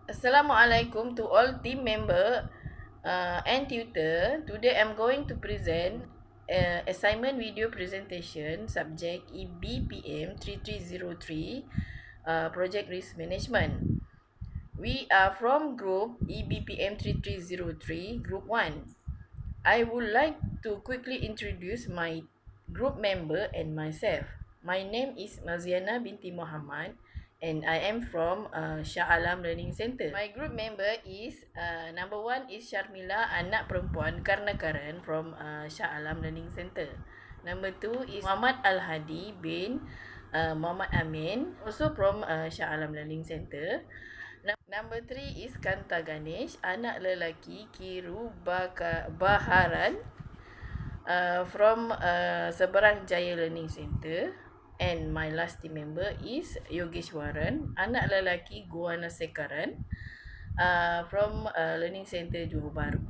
Assalamualaikum to all team member and tutor. Today I'm going to present assignment video presentation subject EBPM3303 project risk management. We are from group EBPM3303 group 1. I would like to quickly introduce my group member and myself. My name is Maziana binti Muhammad and I am from Shah Alam Learning Center. My group member is number 1 is Sharmila, anak perempuan Karnakaran from Shah Alam Learning Center. Number 2 is Muhammad Al-Hadi bin Muhammad Amin, also from Shah Alam Learning Center. Number 3 is Kanta Ganesh, anak lelaki Kiru Baharan from Seberang Jaya Learning Center. And my last team member is Yogeshwaran, anak lelaki Guana Sekaran from Learning Center Johor Bahru.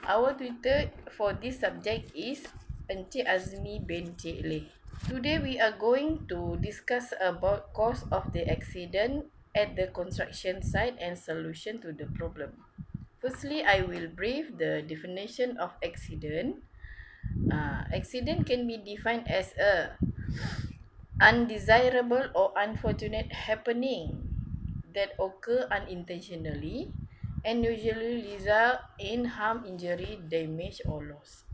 Our tutor for this subject is Encik Azmi bin Cik Leh. Today we are going to discuss about cause of the accident at the construction site and solution to the problem. Firstly, I will brief the definition of accident. Accident can be defined as a undesirable or unfortunate happening that occur unintentionally and usually result in harm, injury, damage or loss.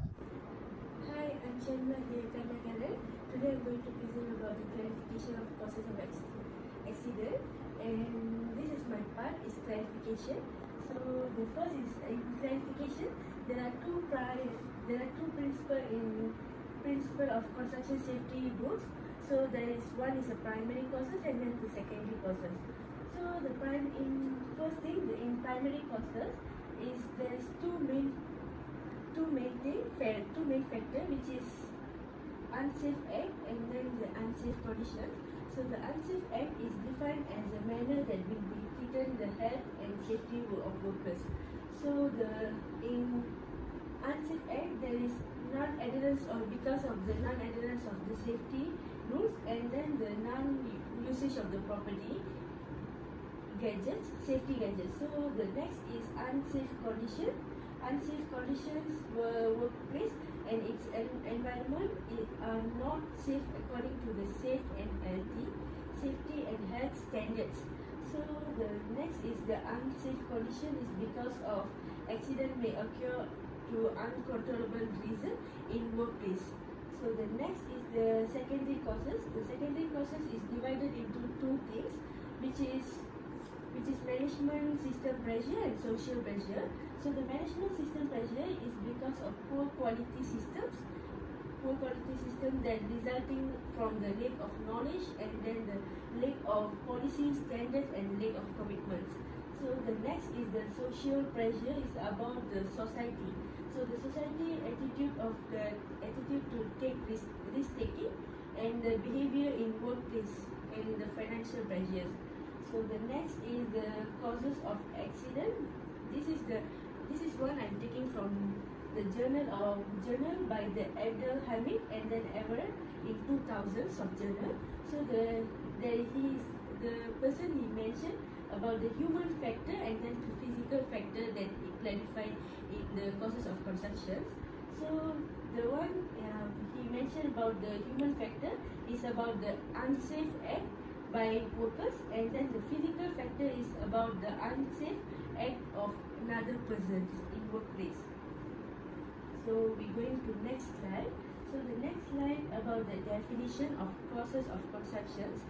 Hi, I'm Sharma here, Karnakaran. Today I'm going to present about the clarification of causes of accident, and this is my part, is clarification. So the first is in clarification. There are two principle of construction safety rules. So there is one is a primary causes and then the secondary causes. So first thing in primary causes is there is two main factor, which is unsafe act and then the unsafe condition. So the unsafe act is defined as a manner that will be threaten the health and safety of workers. So in unsafe act there is non-adherence or because of the non-adherence of the safety rules and then the non-usage of the property safety gadgets. So the next is unsafe condition. Unsafe conditions were workplace and its environment are not safe according to the safety and health standards. So the next is the unsafe condition is because of accident may occur to uncontrollable reason in workplace. So the next is the secondary causes. The secondary causes is divided into two things, which is management system pressure and social pressure. So the management system pressure is because of poor quality systems that resulting from the lack of knowledge and then the lack of policy standards and lack of commitments. So the next is the social pressure is about the society. So the society attitude to take risk taking and the behavior in workplace and the financial pressures. So the next is the causes of accident. This is one I'm taking from the journal by the Abdul Hamid and then Everett in 2000s of journal. So the person he mentioned about the human factor and then the physical factor that he clarified in the causes of constructions. So the one he mentioned about the human factor is about the unsafe act by workers, and then the physical factor is about the unsafe act of another person in workplace. So we're going to next slide. So the next slide about the definition of causes of construction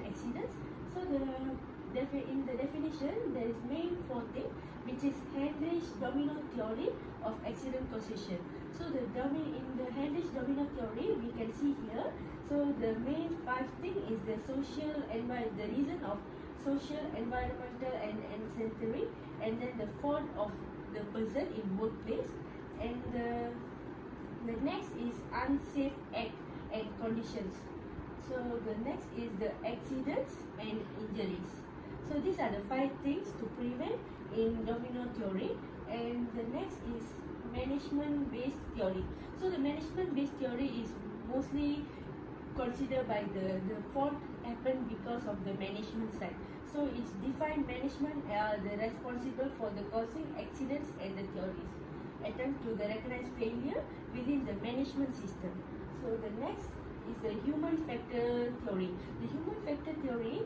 accidents. So in the definition there is main four things, which is Heinrich domino theory of accident causation. So in the Heinrich domino theory we can see here. So the main five thing is the the reason of social, environmental and sanitary, and then the fault of the person in workplace, and the next is unsafe act and conditions. So the next is the accidents and injuries. So these are the five things to prevent in domino theory, and the next is management based theory. So the management based theory is mostly considered by the fault happened because of the management side. So it's defined management the responsible for the causing accidents and the theories. Attempt to the recognize failure within the management system. So the next is the human factor theory. The human factor theory,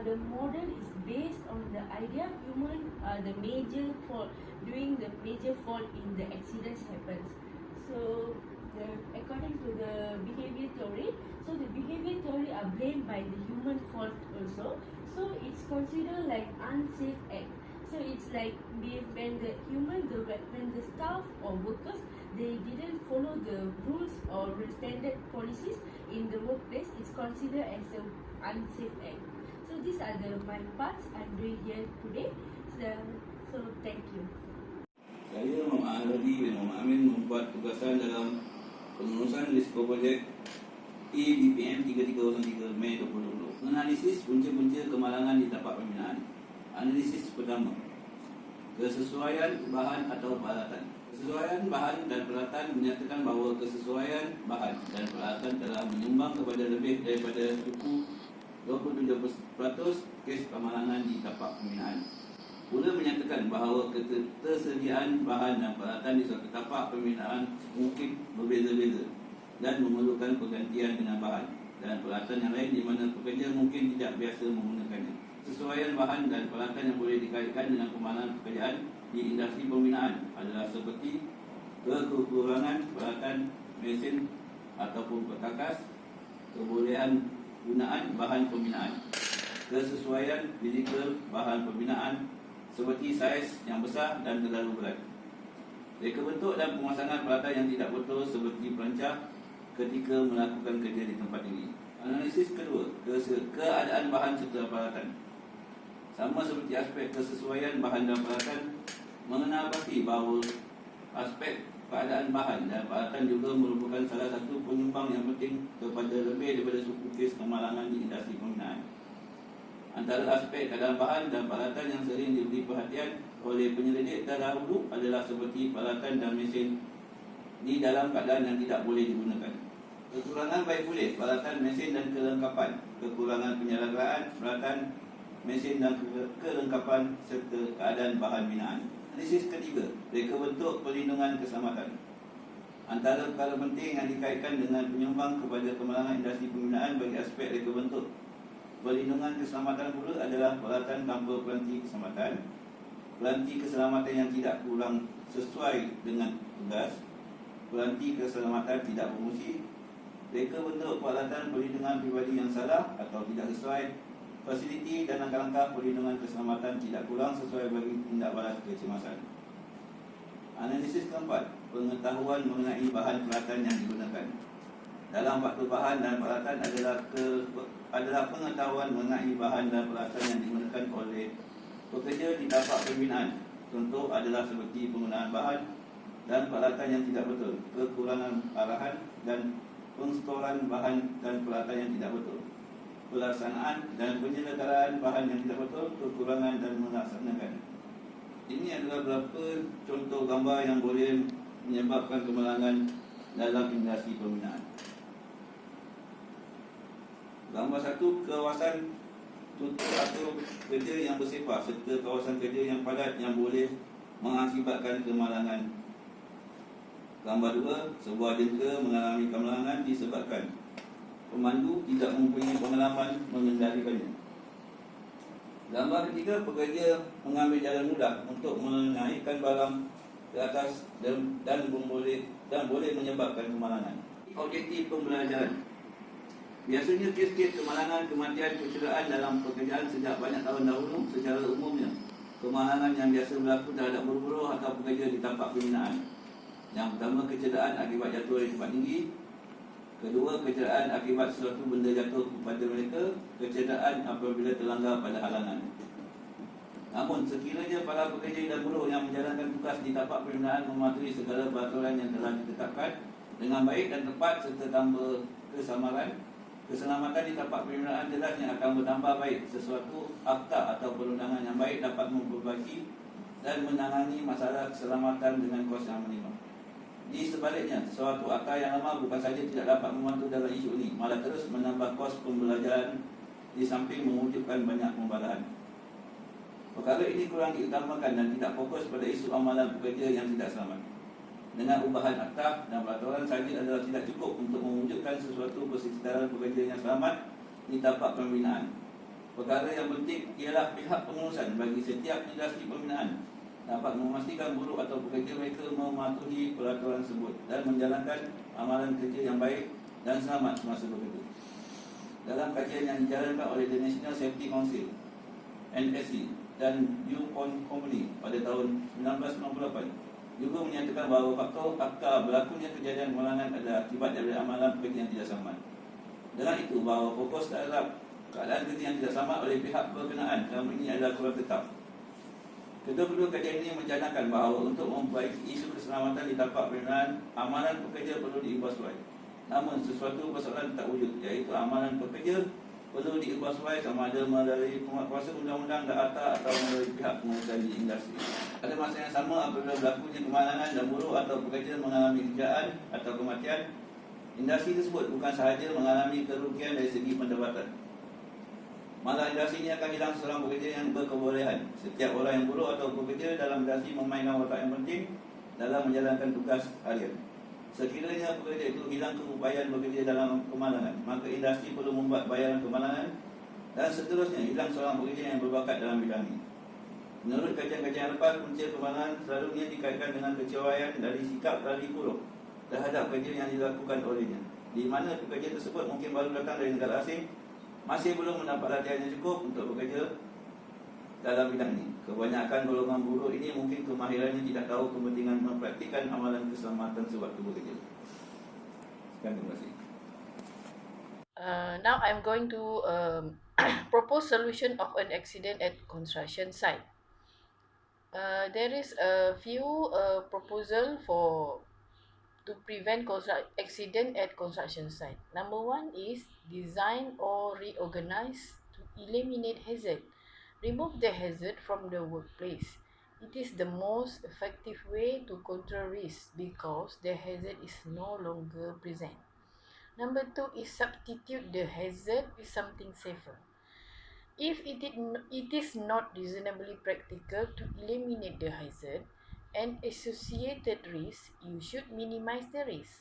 the model is based on the idea human the major fault during the major fault in the accidents happens. So according to the behavior theory, so the behavior theory are blamed by the human fault also. So it's considered like unsafe act. So it's like when the human, when the staff or workers, they didn't follow the rules or standard policies in the workplace, it's considered as a unsafe act. So these are the my parts I'm doing here today. So thank you. Saya Muhammad Hadi bin Muhammad Amin membuat tugasan dalam pengurusan risiko projek EBPM3303 Mei 2020. Menganalisis punca-punca kemalangan di tapak pembinaan. Analisis pertama, kesesuaian bahan atau peralatan. Kesesuaian bahan dan peralatan menyatakan bahawa kesesuaian bahan dan peralatan telah menyumbang kepada lebih daripada 27% kes kemalangan di tapak pembinaan. Pula menyatakan bahawa ketersediaan bahan dan peralatan di suatu tapak pembinaan mungkin berbeza-beza dan memerlukan pergantian dengan bahan dan peralatan yang lain di mana pekerja mungkin tidak biasa menggunakannya. Kesesuaian bahan dan peralatan yang boleh dikaitkan dengan kemalangan pekerjaan di industri pembinaan adalah seperti kekurangan peralatan mesin ataupun perkakas, kebolehan gunaan bahan pembinaan, kesesuaian fizikal bahan pembinaan seperti saiz yang besar dan terlalu berat, reka bentuk dan pemasangan peralatan yang tidak betul seperti perancang ketika melakukan kerja di tempat ini. Analisis kedua, keadaan bahan serta peralatan. Sama seperti aspek kesesuaian bahan dan peralatan, mengenal pasti bahawa aspek keadaan bahan dan peralatan juga merupakan salah satu penyumbang yang penting kepada lebih daripada suku kes kemalangan di industri pembinaan. Antara aspek keadaan bahan dan peralatan yang sering diberi perhatian oleh penyelidik terdahulu adalah seperti peralatan dan mesin di dalam keadaan yang tidak boleh digunakan, kekurangan baik pulih peralatan mesin dan kelengkapan, kekurangan penyelenggaraan peralatan mesin dan kelengkapan serta keadaan bahan binaan. Analisis ketiga, reka bentuk perlindungan keselamatan. Antara perkara penting yang dikaitkan dengan penyumbang kepada kemalangan industri pembinaan bagi aspek reka bentuk perlindungan keselamatan pula adalah peralatan tanpa peranti keselamatan, peranti keselamatan yang tidak kurang sesuai dengan tugas, peranti keselamatan tidak berfungsi, reka bentuk peralatan perlindungan pribadi yang salah atau tidak sesuai, fasiliti dan langkah-langkah perlindungan keselamatan tidak kurang sesuai bagi tindak balas kecemasan. Analisis keempat, pengetahuan mengenai bahan peralatan yang digunakan. Dalam faktor bahan dan peralatan adalah pengetahuan mengenai bahan dan peralatan yang digunakan oleh pekerja di tapak pembinaan. Contoh adalah seperti penggunaan bahan dan peralatan yang tidak betul, kekurangan arahan dan penstoran bahan dan peralatan yang tidak betul, pelaksanaan dan penyelenggaraan bahan yang tidak betul, kekurangan dan melaksanakan. Ini adalah beberapa contoh gambar yang boleh menyebabkan kemalangan dalam industri pembinaan. Gambar satu, kawasan tutup atau kerja yang bersepah serta kawasan kerja yang padat yang boleh mengakibatkan kemalangan. Gambar dua, sebuah jengka mengalami kemalangan disebabkan pemandu tidak mempunyai pengalaman mengendalikannya. Gambar ketiga, pekerja mengambil jalan mudah untuk menaikkan barang ke atas dan boleh menyebabkan kemalangan. Objektif pembelajaran. Biasanya kes-kes kemalangan, kematian, kecederaan dalam pekerjaan sejak banyak tahun dahulu secara umumnya kemalangan yang biasa berlaku terhadap buruh-buruh atau pekerja di tapak pembinaan. Yang pertama, kecederaan akibat jatuh dari tempat tinggi. Kedua, kecederaan akibat sesuatu benda jatuh kepada mereka. Kecederaan apabila terlanggar pada halangan. Namun, sekiranya para pekerja dan buruh yang menjalankan tugas di tapak pembinaan mematuhi segala peraturan yang telah ditetapkan dengan baik dan tepat serta tanpa kesamaran, keselamatan di tapak pembinaan jelasnya akan bertambah baik. Sesuatu akta atau perundangan yang baik dapat memperbaiki dan menangani masalah keselamatan dengan kos yang minimal. Di sebaliknya, suatu akta yang lama bukan saja tidak dapat membantu dalam isu ini, malah terus menambah kos pembelajaran di samping mewujudkan banyak pembalahan. Perkara ini kurang diutamakan dan tidak fokus pada isu amalan pekerja yang tidak selamat. Dengan ubahan akta dan peraturan saja adalah tidak cukup untuk mewujudkan sesuatu persekitaran pekerja yang selamat di tapak pembinaan. Perkara yang penting ialah pihak pengurusan bagi setiap industri pembinaan dapat memastikan buruh atau pekerja mereka mematuhi peraturan tersebut dan menjalankan amalan kerja yang baik dan selamat semasa bekerja. Dalam kajian yang dijalankan oleh The National Safety Council NSC dan DuPont Company pada tahun 1998 juga menyatakan bahawa faktor berlakunya kejadian kemalangan adalah akibat daripada amalan pekerja yang tidak selamat. Dengan itu, bahawa fokus terhadap keadaan kerja yang tidak selamat oleh pihak berkenaan dalam ini adalah kurang tetap. Kedua-dua kajian ini mencanangkan bahawa untuk memperbaiki isu keselamatan di tapak pembinaan, amalan pekerja perlu diubah. Namun, sesuatu persoalan tak wujud, iaitu amalan pekerja perlu diubah sama ada melalui penguatkuasa undang-undang data atau melalui pihak pengurusan di industri. Pada masa yang sama, apabila berlakunya kemalangan dan buruh atau pekerja mengalami kecelakaan atau kematian, industri tersebut bukan sahaja mengalami kerugian dari segi pendapatan, malah industri ini akan hilang seorang pekerja yang berkebolehan. Setiap orang yang buruh atau pekerja dalam industri memainkan watak yang penting dalam menjalankan tugas harian. Sekiranya pekerja itu hilang keupayaan bekerja dalam kemalangan, maka industri perlu membuat bayaran kemalangan dan seterusnya hilang seorang pekerja yang berbakat dalam bidang ini. Menurut kajian-kajian lepas, punca kemalangan selalunya dikaitkan dengan kecewaian dari sikap dari buruh terhadap kerja yang dilakukan olehnya, di mana pekerja tersebut mungkin baru datang dari negara asing, masih belum mendapat latihan yang cukup untuk bekerja dalam bidang ini. Kebanyakan golongan buruh ini mungkin kemahirannya tidak tahu kepentingan mempraktikkan amalan keselamatan sewaktu bekerja. Sekian, terima kasih. Now I'm going to propose solution of an accident at construction site. There is a few proposal for to prevent accident at construction site. Number one is design or reorganize to eliminate hazard. Remove the hazard from the workplace. It is the most effective way to control risk because the hazard is no longer present. Number two is substitute the hazard with something safer. If it is not reasonably practical to eliminate the hazard and associated risk, you should minimize the risk.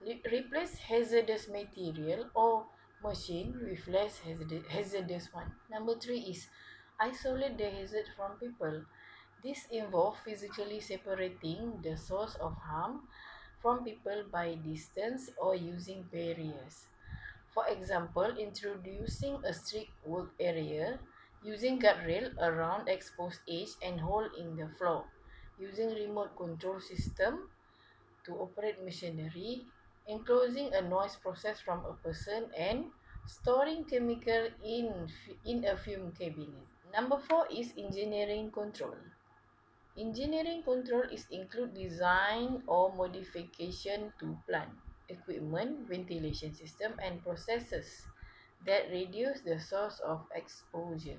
Replace hazardous material or machine with less hazardous one. Number three is isolate the hazard from people. This involves physically separating the source of harm from people by distance or using barriers. For example, introducing a strict work area, using guardrail around exposed edge and hole in the floor, using remote control system to operate machinery, enclosing a noise process from a person, and storing chemical in a fume cabinet. Number four is engineering control. Engineering control is include design or modification to plant, equipment, ventilation system, and processes that reduce the source of exposure.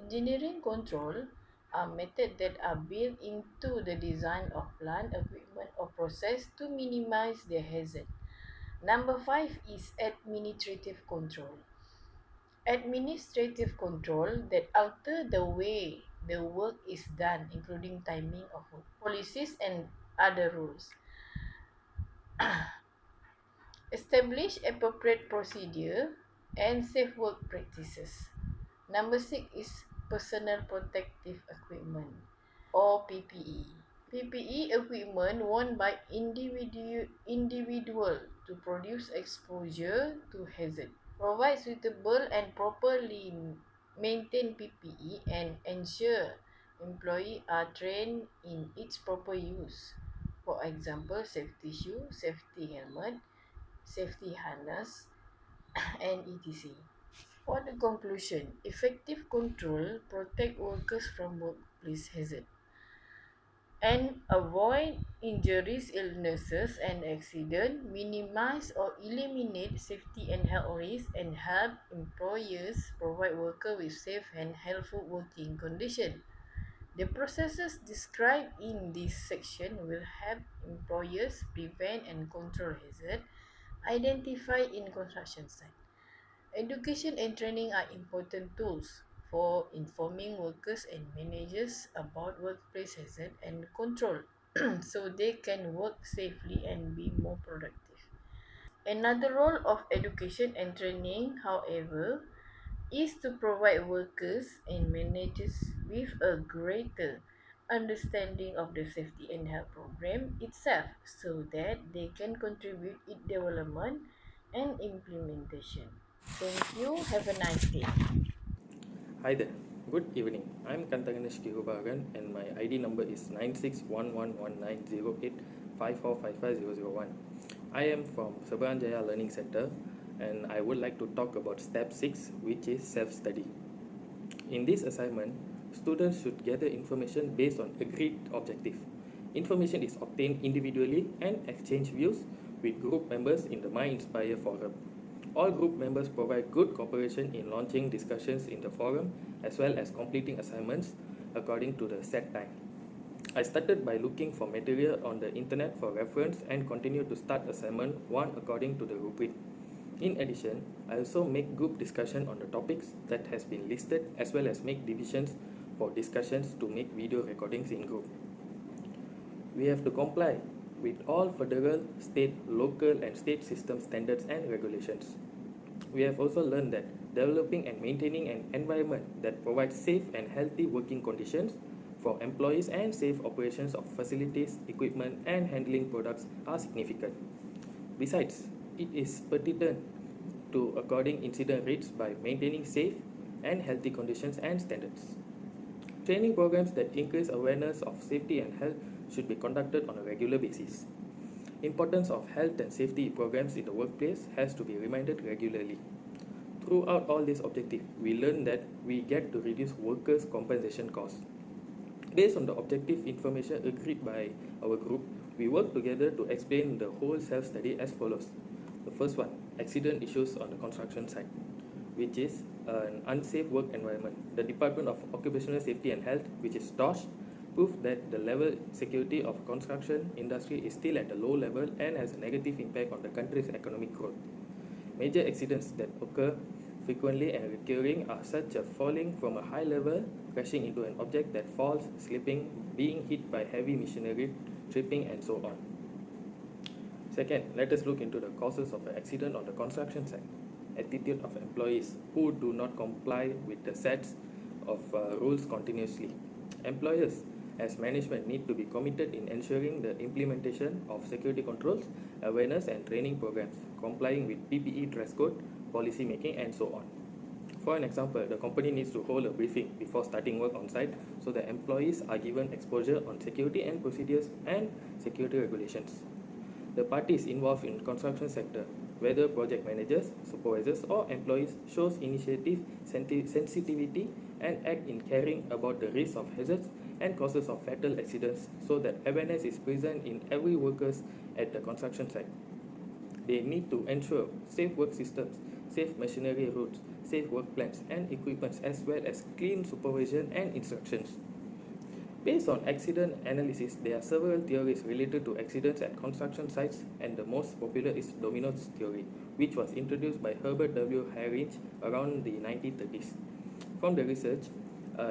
Engineering control are methods that are built into the design of plant, equipment, or process to minimize the hazard. Number five is administrative control. Administrative control that alter the way the work is done, including timing of work, policies, and other rules. Establish appropriate procedure and safe work practices. Number six is personal protective equipment or PPE. PPE equipment worn by individual to produce exposure to hazard. Provide suitable and properly maintain PPE and ensure employees are trained in its proper use. For example, safety shoe, safety helmet, safety harness, and etc. For the conclusion, effective control protect workers from workplace hazard and avoid injuries, illnesses, and accidents, minimize or eliminate safety and health risks, and help employers provide workers with safe and healthful working conditions. The processes described in this section will help employers prevent and control hazard identified in construction site. Education and training are important tools for informing workers and managers about workplace hazard and control so they can work safely and be more productive. Another role of education and training, however, is to provide workers and managers with a greater understanding of the safety and health program itself so that they can contribute its development and implementation. Thank you. Have a nice day. Hi there. Good evening. I'm Kantaganesh Kirubagan and my ID number is 9611190854550001. I am from Sabaranjaya Learning Center and I would like to talk about step 6, which is self-study. In this assignment, students should gather information based on agreed objective. Information is obtained individually and exchange views with group members in the My Inspire forum. All group members provide good cooperation in launching discussions in the forum as well as completing assignments according to the set time. I started by looking for material on the internet for reference and continue to start assignment 1 according to the rubric. In addition, I also make group discussion on the topics that has been listed as well as make divisions for discussions to make video recordings in group. We have to comply with all federal, state, local and state system standards and regulations. We have also learned that developing and maintaining an environment that provides safe and healthy working conditions for employees and safe operations of facilities, equipment and handling products are significant. Besides, it is pertinent to according incident rates by maintaining safe and healthy conditions and standards. Training programs that increase awareness of safety and health should be conducted on a regular basis. Importance of health and safety programs in the workplace has to be reminded regularly. Throughout all these objectives, we learn that we get to reduce workers' compensation costs. Based on the objective information agreed by our group, we work together to explain the whole self-study as follows. The first one, accident issues on the construction site, which is an unsafe work environment. The Department of Occupational Safety and Health, which is DOSH, proved that the level security of construction industry is still at a low level and has a negative impact on the country's economic growth. Major accidents that occur frequently and recurring are such as falling from a high level, crashing into an object that falls, slipping, being hit by heavy machinery, tripping and so on. Second, let us look into the causes of an accident on the construction site. Attitude of employees who do not comply with the sets of rules continuously. Employers as management need to be committed in ensuring the implementation of security controls, awareness and training programs, complying with PPE dress code, policy making and so on. For an example, the company needs to hold a briefing before starting work on site so that employees are given exposure on security and procedures and security regulations. The parties involved in construction sector, whether project managers, supervisors or employees, shows initiative, sensitivity and act in caring about the risk of hazards and causes of fatal accidents so that awareness is present in every workers at the construction site. They need to ensure safe work systems, safe machinery routes, safe work plans and equipments as well as clean supervision and instructions. Based on accident analysis, there are several theories related to accidents at construction sites and the most popular is dominoes theory, which was introduced by Herbert W. Harridge around the 1930s. From the research,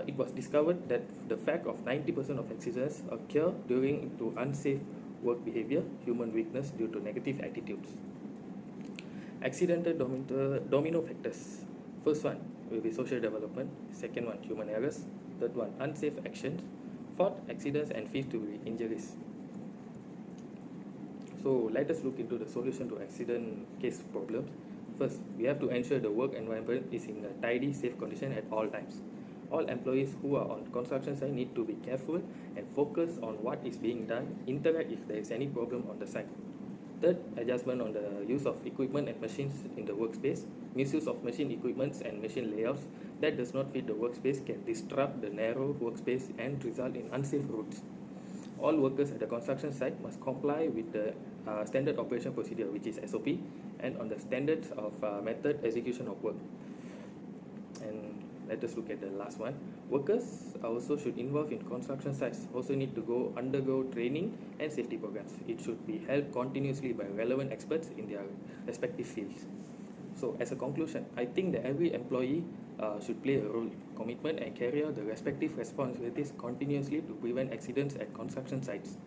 it was discovered that the fact of 90% of accidents occur during to unsafe work behavior, human weakness due to negative attitudes. Accidental domino factors. First one will be social development, second one human errors, third one unsafe actions, fourth accidents and fifth will be injuries. So let us look into the solution to accident case problems. First, we have to ensure the work environment is in a tidy, safe condition at all times. All employees who are on construction site need to be careful and focus on what is being done, interact if there is any problem on the site. Third, adjustment on the use of equipment and machines in the workspace. Misuse of machine equipments and machine layouts that does not fit the workspace can disrupt the narrow workspace and result in unsafe routes. All workers at the construction site must comply with the standard operation procedure, which is SOP, and on the standards of method execution of work. And let us look at the last one. Workers also should involve in construction sites also need to undergo training and safety programs. It should be held continuously by relevant experts in their respective fields. So as a conclusion, I think that every employee should play a role, commitment and carry out the respective responsibilities continuously to prevent accidents at construction sites.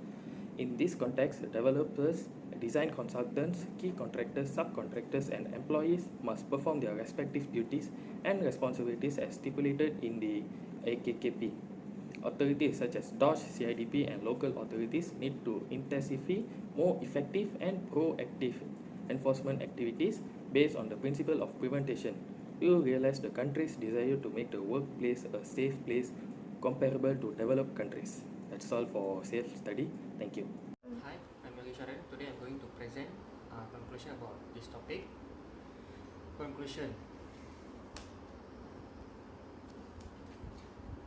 In this context, developers, design consultants, key contractors, subcontractors and employees must perform their respective duties and responsibilities as stipulated in the AKKP. Authorities such as DOSH, CIDP and local authorities need to intensify more effective and proactive enforcement activities based on the principle of prevention. We will realize the country's desire to make the workplace a safe place comparable to developed countries. That's all for safe study. Thank you. Hi, I'm Yogi Sharan. Today I'm going to present a conclusion about this topic. Conclusion.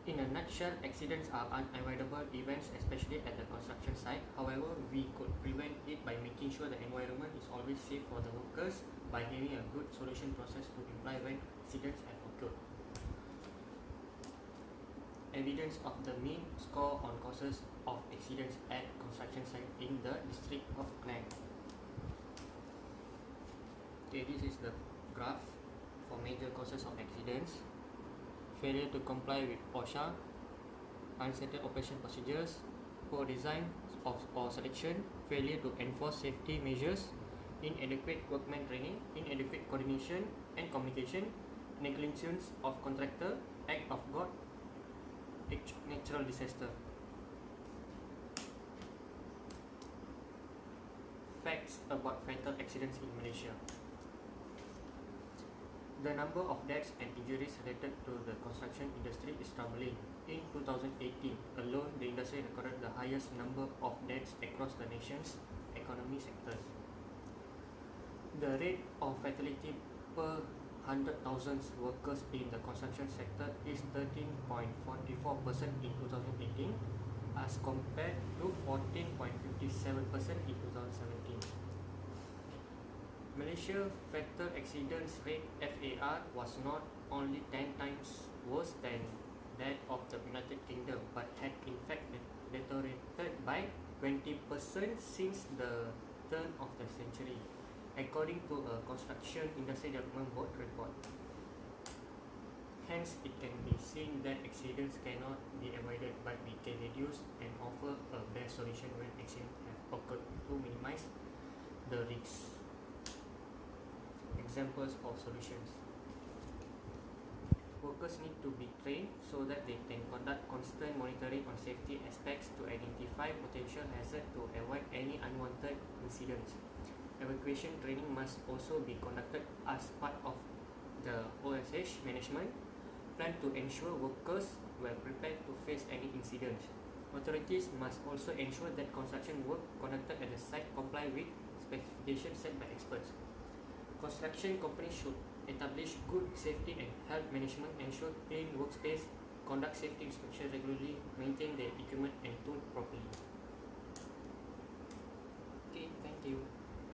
In a nutshell, accidents are unavoidable events, especially at the construction site. However, we could prevent it by making sure the environment is always safe for the workers by having a good solution process to imply when accidents have occurred. Evidence of the mean score on causes of accidents at construction site in the district of Klang. Okay, this is the graph for major causes of accidents. Failure to comply with OSHA, unsettled operation procedures, poor design or selection, failure to enforce safety measures, inadequate workman training, inadequate coordination and communication, negligence of contractor, act of God, natural disaster. Facts about fatal accidents in Malaysia. The number of deaths and injuries related to the construction industry is troubling. In 2018 alone, the industry recorded the highest number of deaths across the nation's economy sectors. The rate of fatality per 100,000 workers in the construction sector is 13.44% in 2018 as compared to 14.57% in 2017. Malaysia fatal accidents rate FAR was not only 10 times worse than that of the United Kingdom, but had in fact deteriorated by 20% since the turn of the century, according to a Construction Industry Development Board report. Hence, it can be seen that accidents cannot be avoided, but we can reduce and offer a best solution when accidents have occurred to minimize the risks. Examples of solutions. Workers need to be trained so that they can conduct constant monitoring on safety aspects to identify potential hazards to avoid any unwanted incidents. Evacuation training must also be conducted as part of the OSH management plan to ensure workers were prepared to face any incidents. Authorities must also ensure that construction work conducted at the site comply with specifications set by experts. Construction companies should establish good safety and health management, ensure clean workspace, conduct safety inspections regularly, maintain their equipment and tool properly. Okay, thank you.